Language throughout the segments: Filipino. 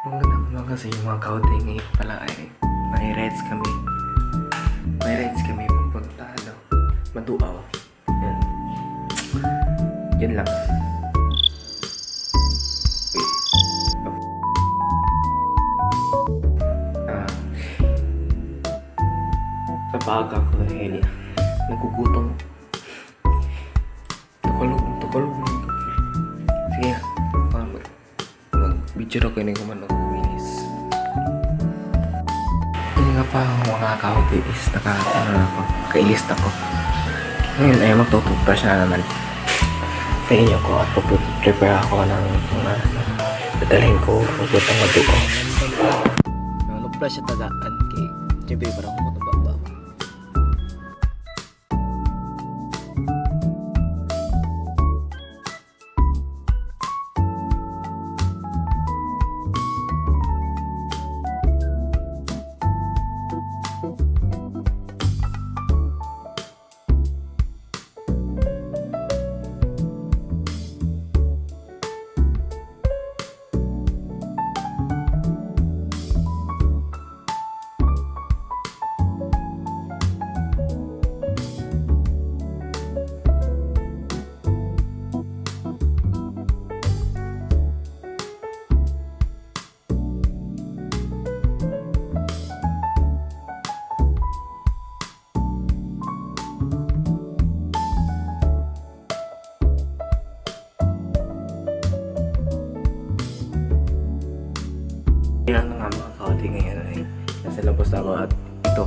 Ang ganda naman kasi yung mga kaunting ngayon pala ay may rides kami. May rides kami papunta Maduaw. Yan. Yan lang. Wait. Ah. Napaga ko dahil nagugutom. Tukalog mo yung kapil. Sige na. Mag-video ako yung kumanog-minis. Hindi nga pa ako makakahuli is nakailis ako. Ngayon ay magtutuprush na naman. Tingin ko at prepare ako ng mga dadalhin ko pagputang Maduaw. Naluprush siya tagaan kay siyempre parang kumataba. Yan na nga mga kaunti ngayon ay nasa labas ako at ito,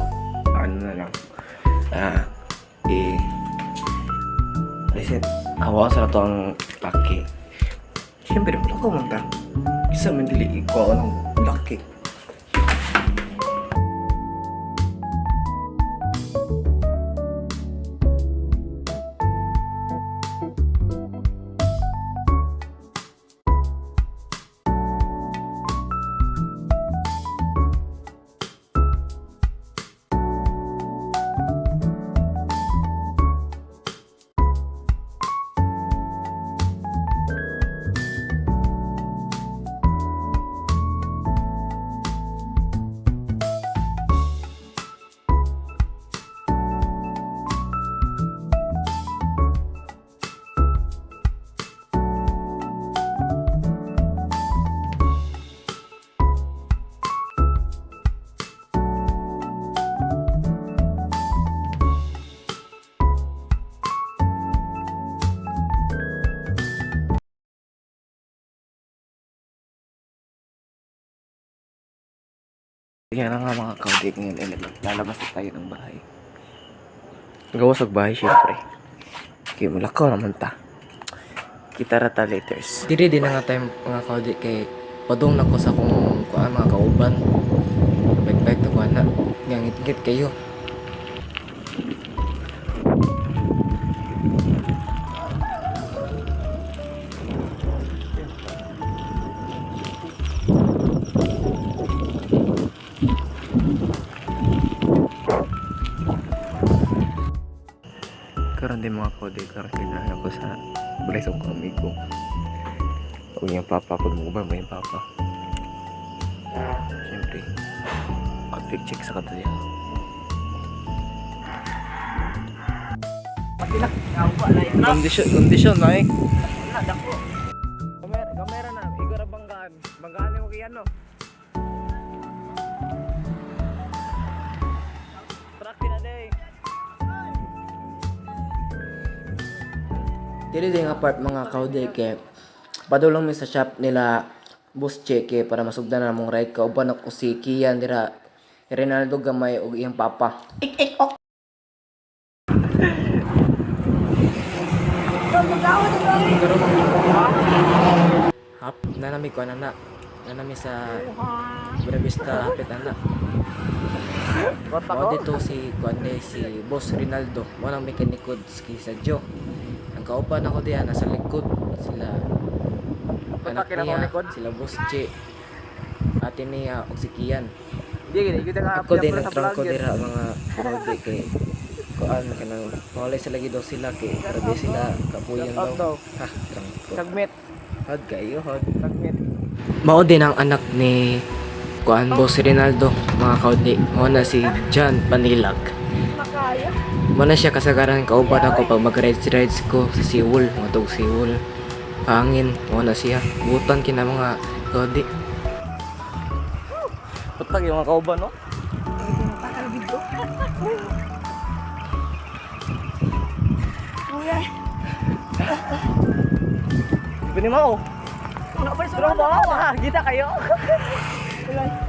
ano na lang, reset. Awa sa ito ang laki. Siyempre, wala ko manta. Isa mandili ko ng laki. Yan na nga mga kaunti ngayon, lalabas na tayo ng bahay. Gawas ang bahay syempre. Okay, mulakaw naman ta. Kita rata laters. Diri din na nga tayo mga kaunti kay padung na ko sa kung mga kauban. Bike-bike na ko na. Ngangit-ngit kayo. Karon din mga kode karon kailangan ko sa balisong ko amigo. Huwag niyang papa pag mukbang ba yung papa. Siyempre outfit check sa kata yan. Kondisyon na eh. Kamera na, igora banggaan. Banggaan mo kaya no. Track na day. Dili din nga part mga kaude kay padulong mi sa shop nila Boss Cheke para masugdan na mong ride ka uban ako si Kian dira Ronaldo gamay og iyang papa. Ok. Hap nanami ko na nanami sa Brevista hapit ana. Mo dito si kuande si Boss Ronaldo mo nang mekanikod sa Joe. Ang kauban ako diyan nasa likod sila anak niya, sila Boss Che, ate niya og si Kian. Ako din ang trunk ko dira mga kaude kay kuan kanang mawala sila gidaw sila kay grabe sila kapuyan daw. Ha, trunk ko. Sagmit. Hod kayo hod. Sagmit. Mao din ang anak ni Kuan Boss Rinaldo, mga kaudi. Mao na si John Panilag. Mao na siya kasagaran kauban ako pag mag-rides ko sa Siwol, mga tog Siwol. Hangin, mao na siya. Butan kina mga kaudi. Patag yung mga kauban, no? Pwede mo. Pero ba? Kita kayo.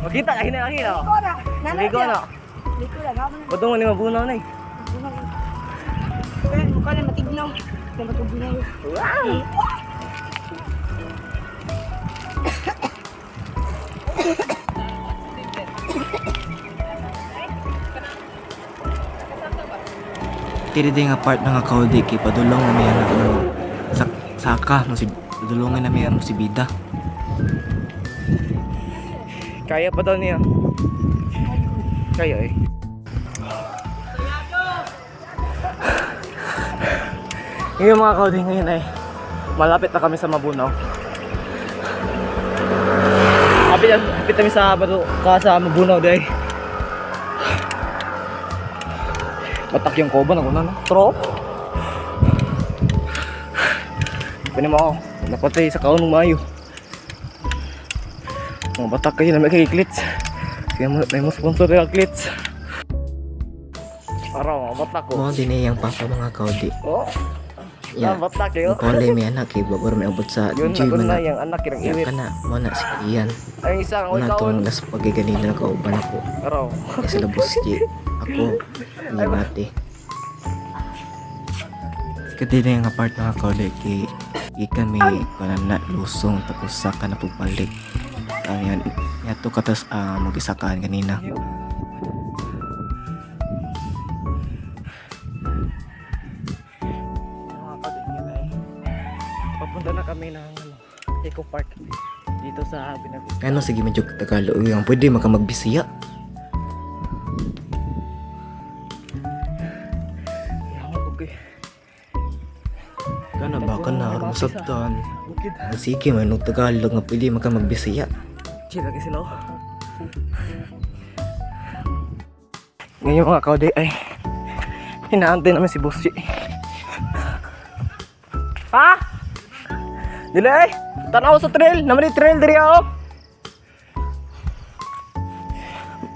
Magkita kayo na kayo. Ligo na. Ligo na. Ba't mo ni mabunaw na eh? Mukha na matignaw. Na matugnaw. Wow! Tiri din nga part nga kaudi kay padulong na miya na saka mo si padulongan na miya mo si Bida. Kaya pa daw niya. Kaya eh. Ngayon mga kaudi, ngayon ay malapit na kami sa Mabunaw. Hapit kami sa Mabunaw day. Batak yung koban ako na, no? Trop. Pwede mo ako. Napatay sa kaunong mayo. Mga batak kayo na may kiklits. Kaya may mo sponsor yung klits. Araw, mga batak ko. Mao din iyang papa mga kaudi. Oh, Ya. batak kayo. Pole mi anak kay babor may abot sa Yun, gym nagun na na. yung anak yung Ya iwit. kana mo na si Ian. Ay, isang Una ikaw. tong las pagiganina kauban ako. Araw. Sa Labuski. Ako ni mati. Kadiri nga part nga kaudi kay kami kunan na lusong tapos saka na pagbalik. Ang yan yato katas mag-isakan kanina. Mga kadigyan ay papunta na kami ng Eco Park dito sa Binavista. Ano sige medyo Tagalog yung pwede maka magbisiya. Okay. Kana ba kana masabtan. Bukid. Sige man og Tagalog nga pwede maka magbisiya. Chill lagi sila. Ngayon mga kaude ay hinaantay namin si Boss G. Ha? Dili ay! Tanaw sa trail! Naman yung trail diri ako!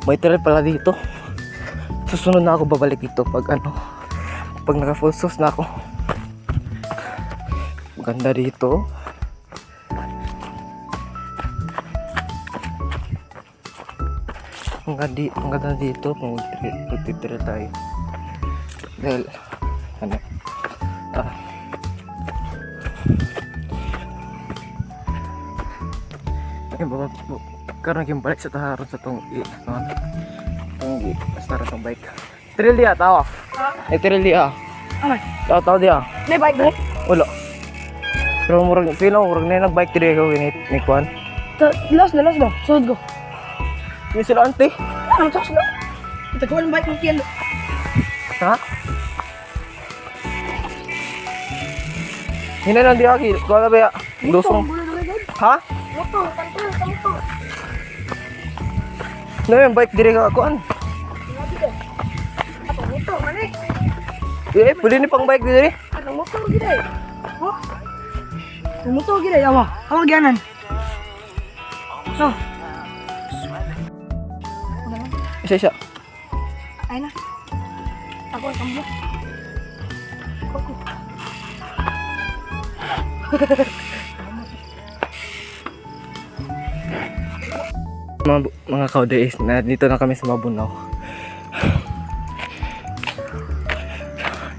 May trail pala dito. Susunod na ako babalik dito pag pag naka full sauce na ako. Ganda dito. Ang ganda dito kung magtitira tayo. Dahil, ayun ba, karon yung balik sa taharon sa tong basta rin tong bike. Trail dia, tawa. Trail dia. Amay. Tawa dia. May bike ba? Wala. Pero murag, sino, murag na nag-bike dire ko, ni Kwan. Los na. Sud ko. Yung sila ante. Ano sa sila? Ito ko ang bike ng kiyan. Ha? Hina lang di aki. Kuha ba ya? Dosong. Ha? Motor, motor. No yung bike dire ka kuan. Apa motor mana? Pwede ni pang bike dire. Ano motor gila? Oh. Motor gila ya mah. Apa gianan? So. Isa. Ay na. Ako ang kambo. Ako. Mga kaude is na dito na kami sa Mabunaw.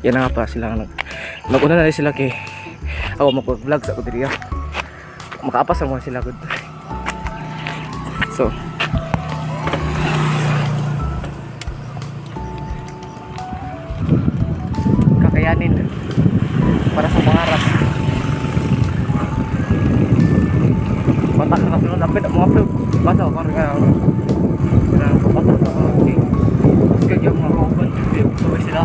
Yan na nga pa sila nag-una na rin sila kay ako mag-vlog sa Kudriya. Makaapas ang mga sila good. So kakayanin para sa pangarap. Batak na kasunod apit ang mga vlog. Basta ko parang papatak sa mga okay. Kaya yung mga kauban sabay sila.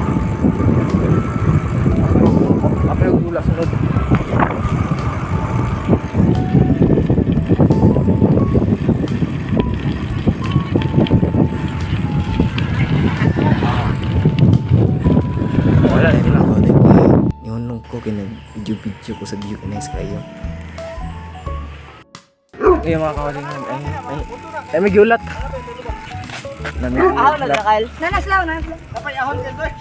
Apa yung gula sunod. video ko sa view nice kayo. Ayun mga kawaling ay may gulat. Ahon nagkakal. Nanaslaw. Kapay ahon ka doy.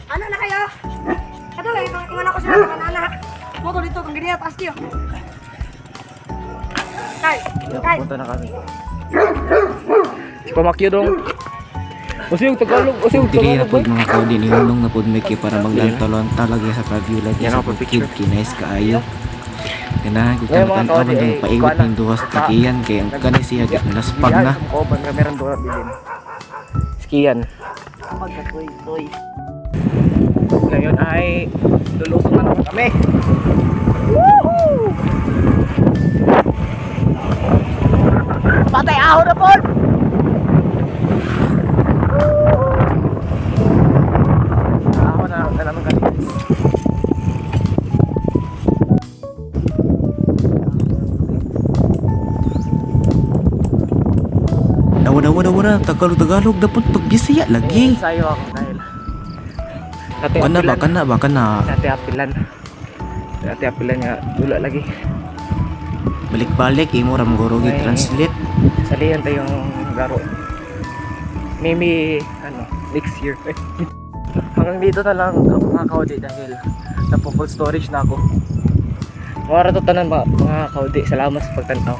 Ano na kayo? Ito lang, ingon ako sila ng kanana. Moto dito, kung ganyan, taas tiyo. Kay. Punta na kami. Si Pamakyo dong. Usiyog Tagalog. Dili na po mga kaudi ni Hunong na po may para maglantalon talaga sa preview lagi Yan sa ako, kid kinais kaayo. Ganahan ko Ngayon, mga tanatan kaudi, man yung paigot kuha na. ng duwas takiyan kay ang kanay siya naspag na. Oo, meron doon bilin. Skian. Magkatoy-toy. Ngayon ay lulusong na naman kami. Patay ahon na po! Ahon na naman kami. Nawala Tagalog dapat pagbisaya lagi. Sayo ako dahil Kana. Ate apilan nga dula lagi. Balik-balik imo ra mo guro Ay. translate. Salihan tayong laro. Maybe next year. Hanggang dito na lang ako mga kaudi dahil napo full storage na ako. Mga ratotanan mga kaudi. Salamat sa pagtanaw.